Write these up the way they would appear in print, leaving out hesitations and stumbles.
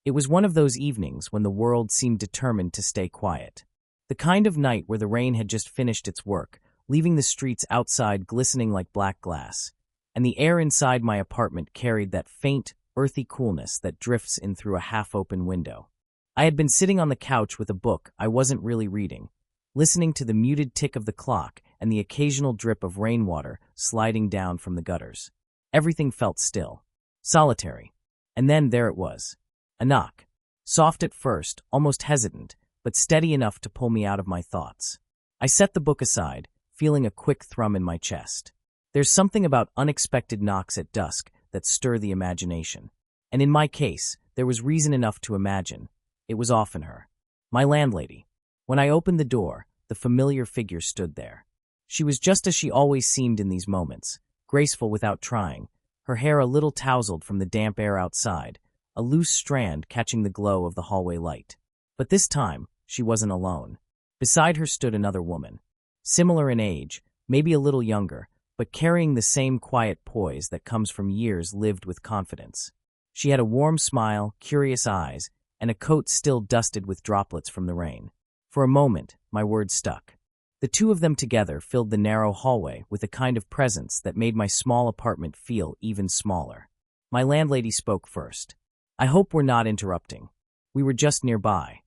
It was one of those evenings when the world seemed determined to stay quiet. The kind of night where the rain had just finished its work, leaving the streets outside glistening like black glass, and the air inside my apartment carried that faint, earthy coolness that drifts in through a half-open window. I had been sitting on the couch with a book I wasn't really reading, listening to the muted tick of the clock and the occasional drip of rainwater sliding down from the gutters. Everything felt still, solitary. And then there it was. A knock. Soft at first, almost hesitant, but steady enough to pull me out of my thoughts. I set the book aside, feeling a quick thrum in my chest. There's something about unexpected knocks at dusk that stir the imagination. And in my case, there was reason enough to imagine. It was often her. My landlady. When I opened the door, the familiar figure stood there. She was just as she always seemed in these moments, graceful without trying, her hair a little tousled from the damp air outside, a loose strand catching the glow of the hallway light. But this time, she wasn't alone. Beside her stood another woman. Similar in age, maybe a little younger, but carrying the same quiet poise that comes from years lived with confidence. She had a warm smile, curious eyes, and a coat still dusted with droplets from the rain. For a moment, my words stuck. The two of them together filled the narrow hallway with a kind of presence that made my small apartment feel even smaller. My landlady spoke first. "I hope we're not interrupting. We were just nearby."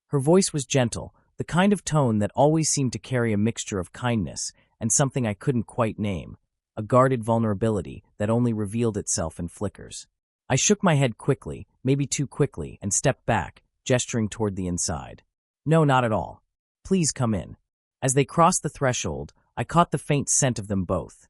Her voice was gentle, the kind of tone that always seemed to carry a mixture of kindness and something I couldn't quite name, a guarded vulnerability that only revealed itself in flickers. I shook my head quickly, maybe too quickly, and stepped back, gesturing toward the inside. "No, not at all. Please come in." As they crossed the threshold, I caught the faint scent of them both,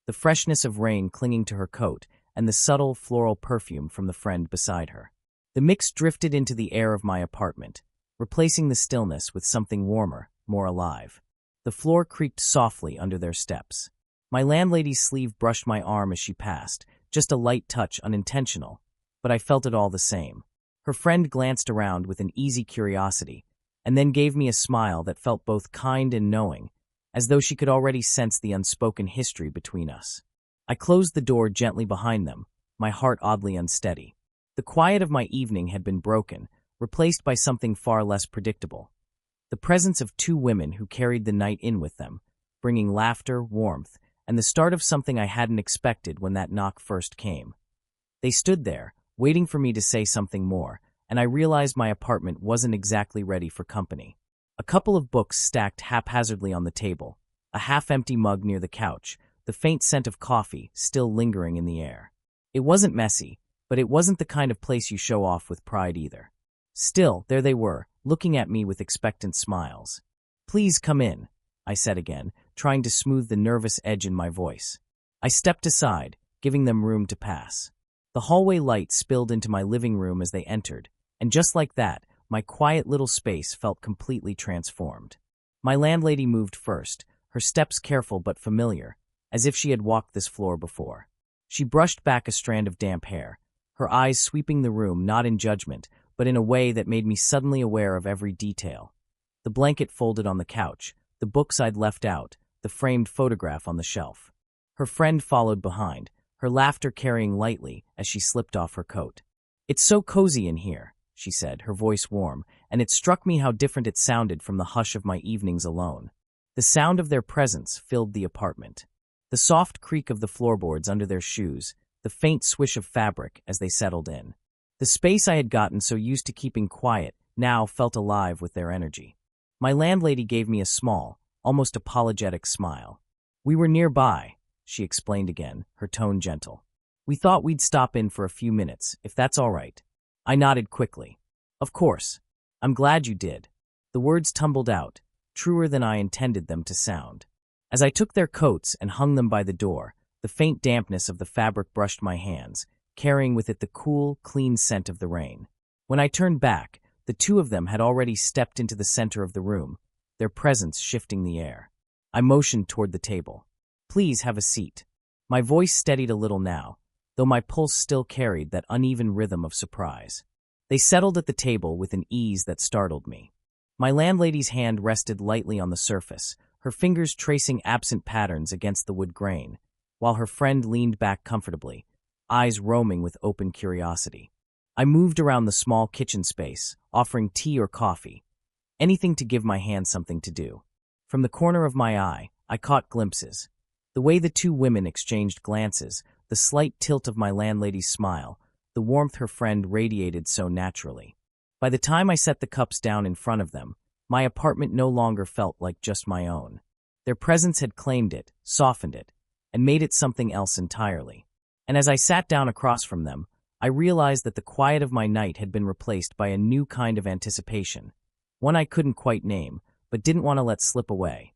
the freshness of rain clinging to her coat and the subtle floral perfume from the friend beside her. The mix drifted into the air of my apartment, replacing the stillness with something warmer, more alive. The floor creaked softly under their steps. My landlady's sleeve brushed my arm as she passed, just a light touch, unintentional, but I felt it all the same. Her friend glanced around with an easy curiosity, and then gave me a smile that felt both kind and knowing, as though she could already sense the unspoken history between us. I closed the door gently behind them, my heart oddly unsteady. The quiet of my evening had been broken, replaced by something far less predictable. The presence of two women who carried the night in with them, bringing laughter, warmth, and the start of something I hadn't expected when that knock first came. They stood there, waiting for me to say something more, and I realized my apartment wasn't exactly ready for company. A couple of books stacked haphazardly on the table, a half-empty mug near the couch, the faint scent of coffee still lingering in the air. It wasn't messy, but it wasn't the kind of place you show off with pride either. Still, there they were, looking at me with expectant smiles. "Please come in," I said again, trying to smooth the nervous edge in my voice. I stepped aside, giving them room to pass. The hallway light spilled into my living room as they entered, and just like that, my quiet little space felt completely transformed. My landlady moved first, her steps careful but familiar, as if she had walked this floor before. She brushed back a strand of damp hair, her eyes sweeping the room not in judgment, but in a way that made me suddenly aware of every detail. The blanket folded on the couch, the books I'd left out, the framed photograph on the shelf. Her friend followed behind, her laughter carrying lightly as she slipped off her coat. "It's so cozy in here," she said, her voice warm, and it struck me how different it sounded from the hush of my evenings alone. The sound of their presence filled the apartment. The soft creak of the floorboards under their shoes, the faint swish of fabric as they settled in. The space I had gotten so used to keeping quiet now felt alive with their energy. My landlady gave me a small, almost apologetic smile. "We were nearby," she explained again, her tone gentle. "We thought we'd stop in for a few minutes, if that's all right." I nodded quickly. "Of course. I'm glad you did." The words tumbled out, truer than I intended them to sound. As I took their coats and hung them by the door, the faint dampness of the fabric brushed my hands, carrying with it the cool, clean scent of the rain. When I turned back, the two of them had already stepped into the center of the room, their presence shifting the air. I motioned toward the table. "Please have a seat." My voice steadied a little now, though my pulse still carried that uneven rhythm of surprise. They settled at the table with an ease that startled me. My landlady's hand rested lightly on the surface, her fingers tracing absent patterns against the wood grain, while her friend leaned back comfortably, eyes roaming with open curiosity. I moved around the small kitchen space, offering tea or coffee, anything to give my hand something to do. From the corner of my eye, I caught glimpses. The way the two women exchanged glances, the slight tilt of my landlady's smile, the warmth her friend radiated so naturally. By the time I set the cups down in front of them, my apartment no longer felt like just my own. Their presence had claimed it, softened it, and made it something else entirely. And as I sat down across from them, I realized that the quiet of my night had been replaced by a new kind of anticipation, one I couldn't quite name, but didn't want to let slip away.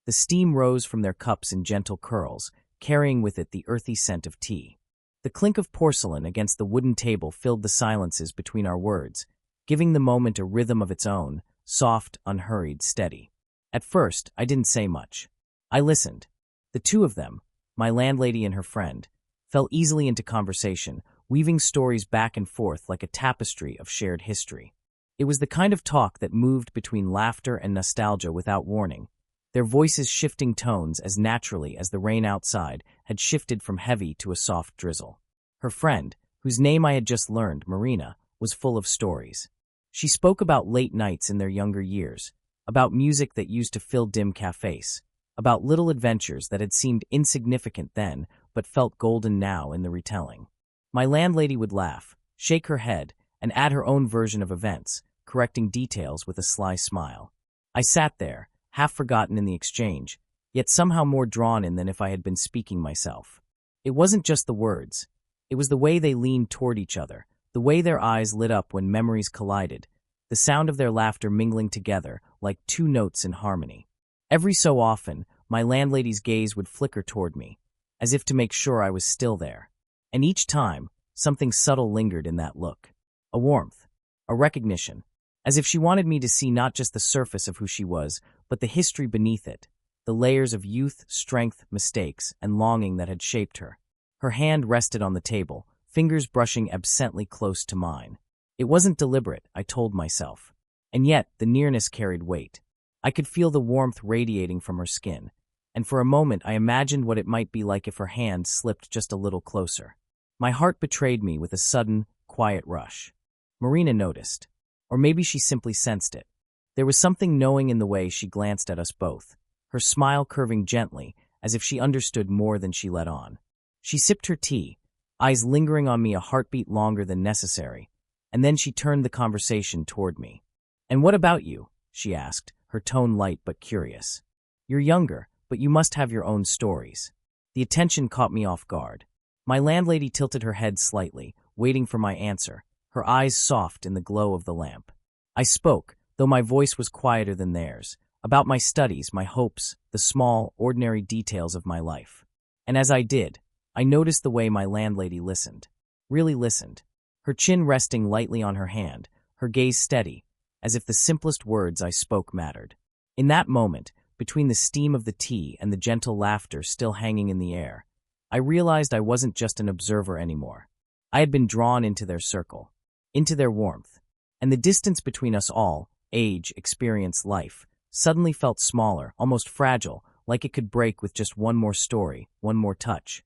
The steam rose from their cups in gentle curls, carrying with it the earthy scent of tea. The clink of porcelain against the wooden table filled the silences between our words, giving the moment a rhythm of its own, soft, unhurried, steady. At first, I didn't say much. I listened. The two of them, my landlady and her friend, fell easily into conversation, weaving stories back and forth like a tapestry of shared history. It was the kind of talk that moved between laughter and nostalgia without warning, their voices shifting tones as naturally as the rain outside had shifted from heavy to a soft drizzle. Her friend, whose name I had just learned, Marina, was full of stories. She spoke about late nights in their younger years, about music that used to fill dim cafes, about little adventures that had seemed insignificant then but felt golden now in the retelling. My landlady would laugh, shake her head, and add her own version of events, correcting details with a sly smile. I sat there, half forgotten in the exchange, yet somehow more drawn in than if I had been speaking myself. It wasn't just the words. It was the way they leaned toward each other, the way their eyes lit up when memories collided, the sound of their laughter mingling together like two notes in harmony. Every so often, my landlady's gaze would flicker toward me, as if to make sure I was still there. And each time, something subtle lingered in that look. A warmth, a recognition, as if she wanted me to see not just the surface of who she was, but the history beneath it, the layers of youth, strength, mistakes, and longing that had shaped her. Her hand rested on the table, fingers brushing absently close to mine. It wasn't deliberate, I told myself. And yet, the nearness carried weight. I could feel the warmth radiating from her skin, and for a moment I imagined what it might be like if her hand slipped just a little closer. My heart betrayed me with a sudden, quiet rush. Marina noticed. Or maybe she simply sensed it. There was something knowing in the way she glanced at us both, her smile curving gently, as if she understood more than she let on. She sipped her tea, eyes lingering on me a heartbeat longer than necessary, and then she turned the conversation toward me. "And what about you?" she asked, her tone light but curious. "You're younger, but you must have your own stories." The attention caught me off guard. My landlady tilted her head slightly, waiting for my answer, her eyes soft in the glow of the lamp. I spoke, though my voice was quieter than theirs, about my studies, my hopes, the small, ordinary details of my life. And as I did, I noticed the way my landlady listened. Really listened. Her chin resting lightly on her hand, her gaze steady, as if the simplest words I spoke mattered. In that moment, between the steam of the tea and the gentle laughter still hanging in the air, I realized I wasn't just an observer anymore. I had been drawn into their circle, into their warmth, and the distance between us all, age, experience, life, suddenly felt smaller, almost fragile, like it could break with just one more story, one more touch.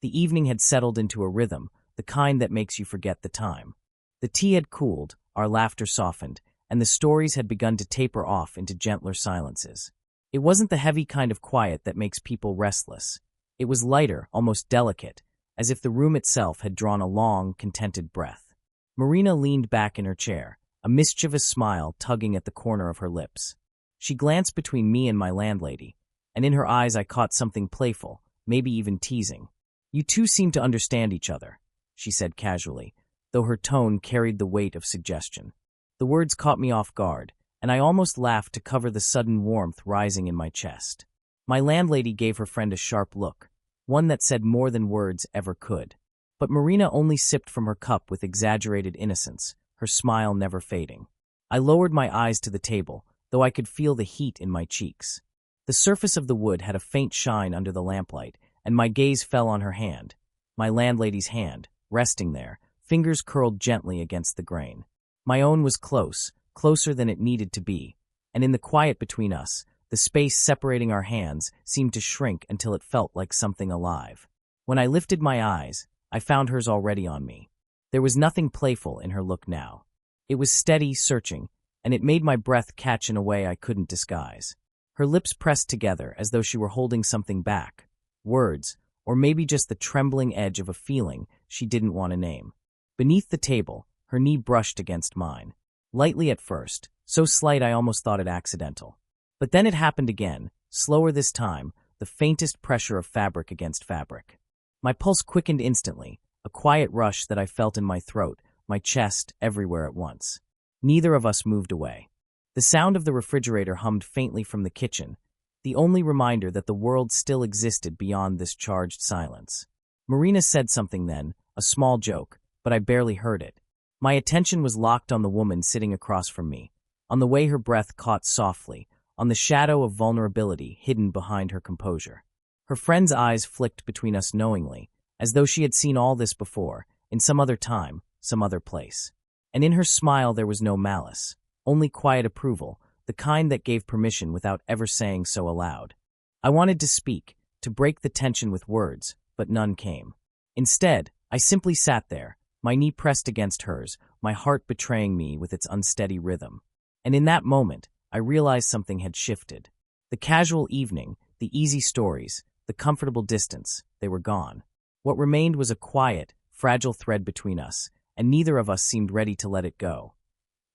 The evening had settled into a rhythm, the kind that makes you forget the time. The tea had cooled, our laughter softened, and the stories had begun to taper off into gentler silences. It wasn't the heavy kind of quiet that makes people restless. It was lighter, almost delicate, as if the room itself had drawn a long, contented breath. Marina leaned back in her chair, a mischievous smile tugging at the corner of her lips. She glanced between me and my landlady, and in her eyes I caught something playful, maybe even teasing. "You two seem to understand each other," she said casually, though her tone carried the weight of suggestion. The words caught me off guard, and I almost laughed to cover the sudden warmth rising in my chest. My landlady gave her friend a sharp look, one that said more than words ever could. But Marina only sipped from her cup with exaggerated innocence, her smile never fading. I lowered my eyes to the table, though I could feel the heat in my cheeks. The surface of the wood had a faint shine under the lamplight, and my gaze fell on her hand, my landlady's hand, resting there, fingers curled gently against the grain. My own was close, closer than it needed to be, and in the quiet between us, the space separating our hands seemed to shrink until it felt like something alive. When I lifted my eyes, I found hers already on me. There was nothing playful in her look now. It was steady, searching, and it made my breath catch in a way I couldn't disguise. Her lips pressed together as though she were holding something back. Words, or maybe just the trembling edge of a feeling she didn't want to name. Beneath the table, her knee brushed against mine. Lightly at first, so slight I almost thought it accidental. But then it happened again, slower this time, the faintest pressure of fabric against fabric. My pulse quickened instantly, a quiet rush that I felt in my throat, my chest, everywhere at once. Neither of us moved away. The sound of the refrigerator hummed faintly from the kitchen, the only reminder that the world still existed beyond this charged silence. Marina said something then, a small joke, but I barely heard it. My attention was locked on the woman sitting across from me, on the way her breath caught softly, on the shadow of vulnerability hidden behind her composure. Her friend's eyes flicked between us knowingly, as though she had seen all this before, in some other time, some other place. And in her smile there was no malice, only quiet approval, the kind that gave permission without ever saying so aloud. I wanted to speak, to break the tension with words, but none came. Instead, I simply sat there, my knee pressed against hers, my heart betraying me with its unsteady rhythm. And in that moment, I realized something had shifted. The casual evening, the easy stories, the comfortable distance, they were gone. What remained was a quiet, fragile thread between us, and neither of us seemed ready to let it go.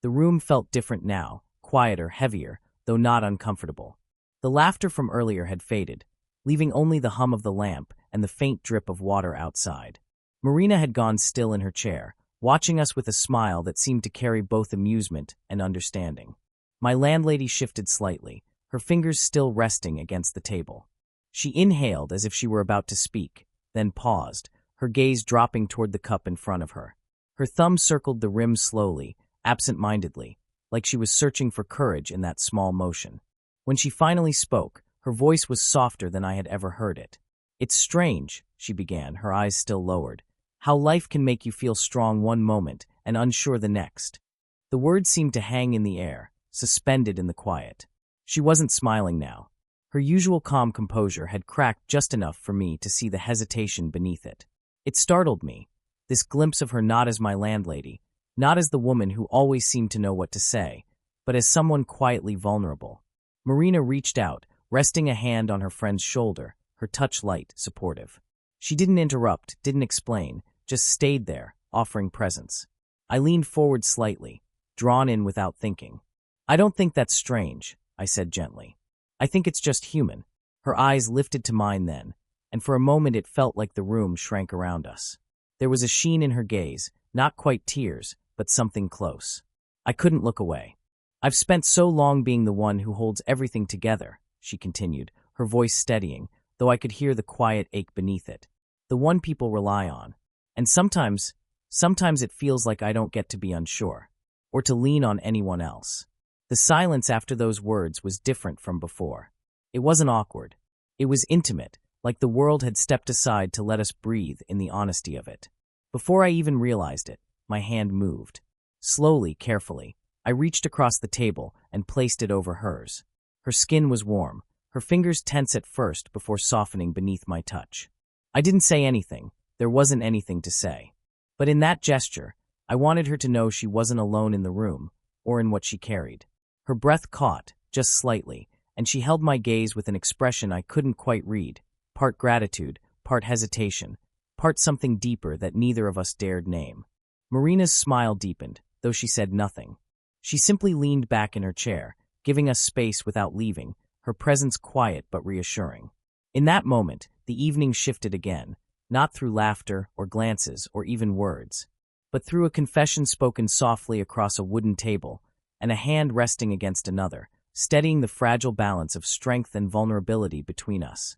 The room felt different now, quieter, heavier, though not uncomfortable. The laughter from earlier had faded, leaving only the hum of the lamp and the faint drip of water outside. Marina had gone still in her chair, watching us with a smile that seemed to carry both amusement and understanding. My landlady shifted slightly, her fingers still resting against the table. She inhaled as if she were about to speak, then paused, her gaze dropping toward the cup in front of her. Her thumb circled the rim slowly, absent-mindedly, like she was searching for courage in that small motion. When she finally spoke, her voice was softer than I had ever heard it. "It's strange," she began, her eyes still lowered, "how life can make you feel strong one moment and unsure the next." The words seemed to hang in the air, suspended in the quiet. She wasn't smiling now. Her usual calm composure had cracked just enough for me to see the hesitation beneath it. It startled me, this glimpse of her not as my landlady, not as the woman who always seemed to know what to say, but as someone quietly vulnerable. Marina reached out, resting a hand on her friend's shoulder, her touch light, supportive. She didn't interrupt, didn't explain, just stayed there, offering presence. I leaned forward slightly, drawn in without thinking. "I don't think that's strange," I said gently. "I think it's just human." Her eyes lifted to mine then, and for a moment it felt like the room shrank around us. There was a sheen in her gaze, not quite tears, but something close. I couldn't look away. "I've spent so long being the one who holds everything together," she continued, her voice steadying, though I could hear the quiet ache beneath it. "The one people rely on. And sometimes it feels like I don't get to be unsure, or to lean on anyone else." The silence after those words was different from before. It wasn't awkward. It was intimate, like the world had stepped aside to let us breathe in the honesty of it. Before I even realized it, my hand moved. Slowly, carefully, I reached across the table and placed it over hers. Her skin was warm, her fingers tense at first before softening beneath my touch. I didn't say anything. There wasn't anything to say. But in that gesture, I wanted her to know she wasn't alone in the room, or in what she carried. Her breath caught, just slightly, and she held my gaze with an expression I couldn't quite read, part gratitude, part hesitation, part something deeper that neither of us dared name. Marina's smile deepened, though she said nothing. She simply leaned back in her chair, giving us space without leaving, her presence quiet but reassuring. In that moment, the evening shifted again, not through laughter or glances or even words, but through a confession spoken softly across a wooden table and a hand resting against another, steadying the fragile balance of strength and vulnerability between us.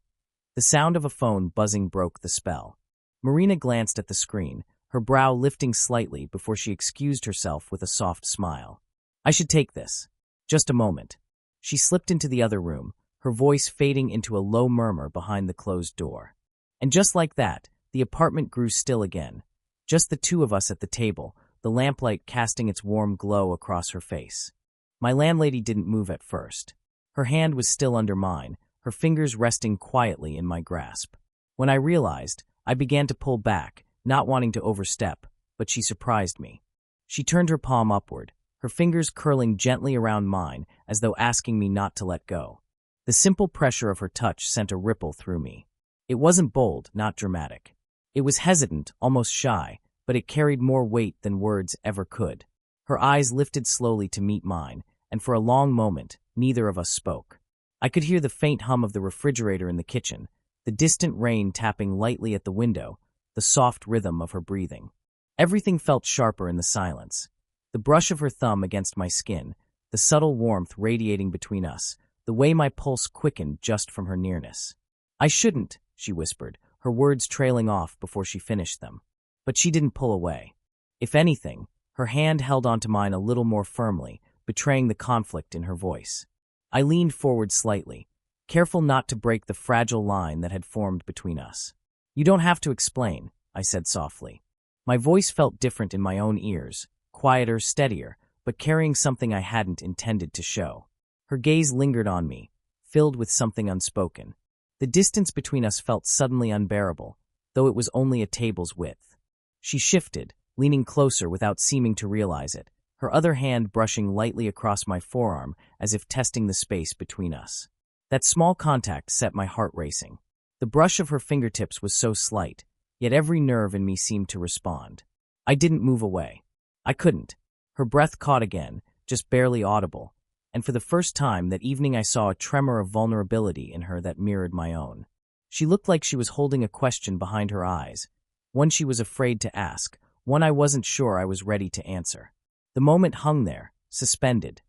The sound of a phone buzzing broke the spell. Marina glanced at the screen, her brow lifting slightly before she excused herself with a soft smile. "I should take this. Just a moment." She slipped into the other room, her voice fading into a low murmur behind the closed door. And just like that, the apartment grew still again. Just the two of us at the table, the lamplight casting its warm glow across her face. My landlady didn't move at first. Her hand was still under mine, her fingers resting quietly in my grasp. When I realized, I began to pull back, not wanting to overstep, but she surprised me. She turned her palm upward, her fingers curling gently around mine as though asking me not to let go. The simple pressure of her touch sent a ripple through me. It wasn't bold, not dramatic. It was hesitant, almost shy, but it carried more weight than words ever could. Her eyes lifted slowly to meet mine, and for a long moment, neither of us spoke. I could hear the faint hum of the refrigerator in the kitchen, the distant rain tapping lightly at the window, the soft rhythm of her breathing. Everything felt sharper in the silence. The brush of her thumb against my skin, the subtle warmth radiating between us, the way my pulse quickened just from her nearness. "I shouldn't," she whispered, her words trailing off before she finished them. But she didn't pull away. If anything, her hand held onto mine a little more firmly, betraying the conflict in her voice. I leaned forward slightly, careful not to break the fragile line that had formed between us. "You don't have to explain," I said softly. My voice felt different in my own ears, quieter, steadier, but carrying something I hadn't intended to show. Her gaze lingered on me, filled with something unspoken. The distance between us felt suddenly unbearable, though it was only a table's width. She shifted, leaning closer without seeming to realize it, her other hand brushing lightly across my forearm as if testing the space between us. That small contact set my heart racing. The brush of her fingertips was so slight, yet every nerve in me seemed to respond. I didn't move away. I couldn't. Her breath caught again, just barely audible, and for the first time that evening I saw a tremor of vulnerability in her that mirrored my own. She looked like she was holding a question behind her eyes, one she was afraid to ask, one I wasn't sure I was ready to answer. The moment hung there, suspended.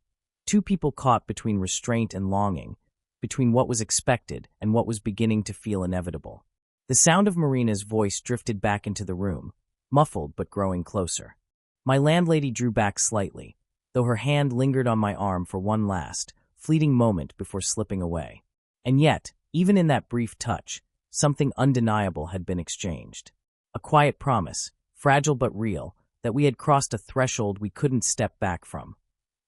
Two people caught between restraint and longing, between what was expected and what was beginning to feel inevitable. The sound of Marina's voice drifted back into the room, muffled but growing closer. My landlady drew back slightly, though her hand lingered on my arm for one last, fleeting moment before slipping away. And yet, even in that brief touch, something undeniable had been exchanged. A quiet promise, fragile but real, that we had crossed a threshold we couldn't step back from.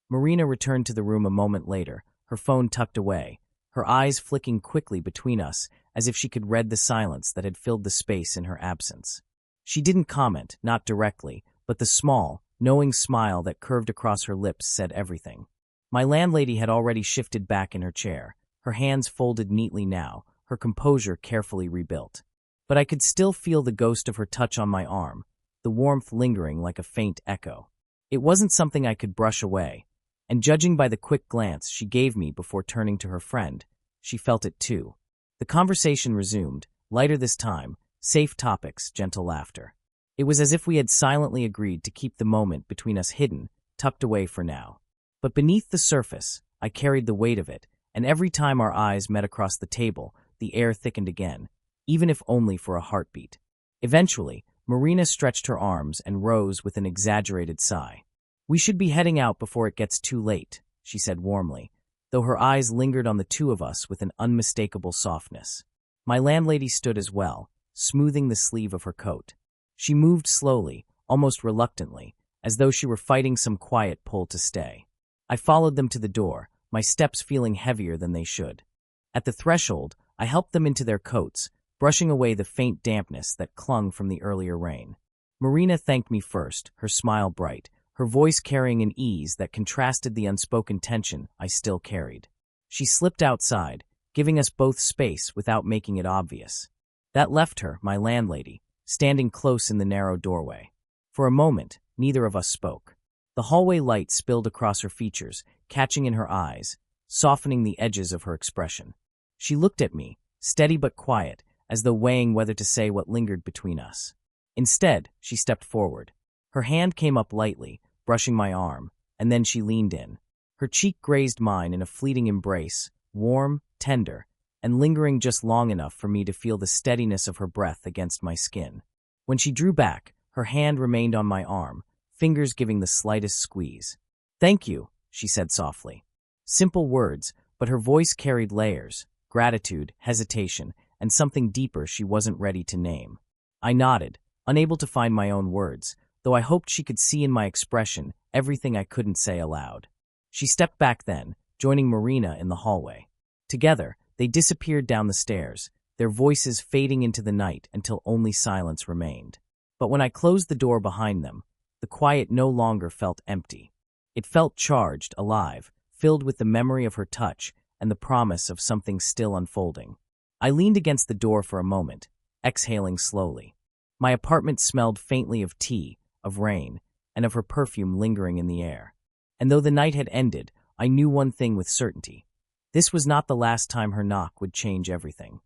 Marina returned to the room a moment later, her phone tucked away, her eyes flicking quickly between us as if she could read the silence that had filled the space in her absence. She didn't comment, not directly, but the small, knowing smile that curved across her lips said everything. My landlady had already shifted back in her chair, her hands folded neatly now, her composure carefully rebuilt. But I could still feel the ghost of her touch on my arm, the warmth lingering like a faint echo. It wasn't something I could brush away, and judging by the quick glance she gave me before turning to her friend, she felt it too. The conversation resumed, lighter this time, safe topics, gentle laughter. It was as if we had silently agreed to keep the moment between us hidden, tucked away for now. But beneath the surface, I carried the weight of it, and every time our eyes met across the table, the air thickened again, even if only for a heartbeat. Eventually, Marina stretched her arms and rose with an exaggerated sigh. "We should be heading out before it gets too late," she said warmly, though her eyes lingered on the two of us with an unmistakable softness. My landlady stood as well, smoothing the sleeve of her coat. She moved slowly, almost reluctantly, as though she were fighting some quiet pull to stay. I followed them to the door, my steps feeling heavier than they should. At the threshold, I helped them into their coats, brushing away the faint dampness that clung from the earlier rain. Marina thanked me first, her smile bright, her voice carrying an ease that contrasted the unspoken tension I still carried. She slipped outside, giving us both space without making it obvious. That left her, my landlady, standing close in the narrow doorway. For a moment, neither of us spoke. The hallway light spilled across her features, catching in her eyes, softening the edges of her expression. She looked at me, steady but quiet, as though weighing whether to say what lingered between us. Instead, she stepped forward. Her hand came up lightly, brushing my arm, and then she leaned in. Her cheek grazed mine in a fleeting embrace, warm, tender, and lingering just long enough for me to feel the steadiness of her breath against my skin. When she drew back, her hand remained on my arm, fingers giving the slightest squeeze. "Thank you," she said softly. Simple words, but her voice carried layers, gratitude, hesitation, and something deeper she wasn't ready to name. I nodded, unable to find my own words, though I hoped she could see in my expression everything I couldn't say aloud. She stepped back then, joining Marina in the hallway. Together, they disappeared down the stairs, their voices fading into the night until only silence remained. But when I closed the door behind them, the quiet no longer felt empty. It felt charged, alive, filled with the memory of her touch and the promise of something still unfolding. I leaned against the door for a moment, exhaling slowly. My apartment smelled faintly of tea, of rain, and of her perfume lingering in the air. And though the night had ended, I knew one thing with certainty. This was not the last time her knock would change everything.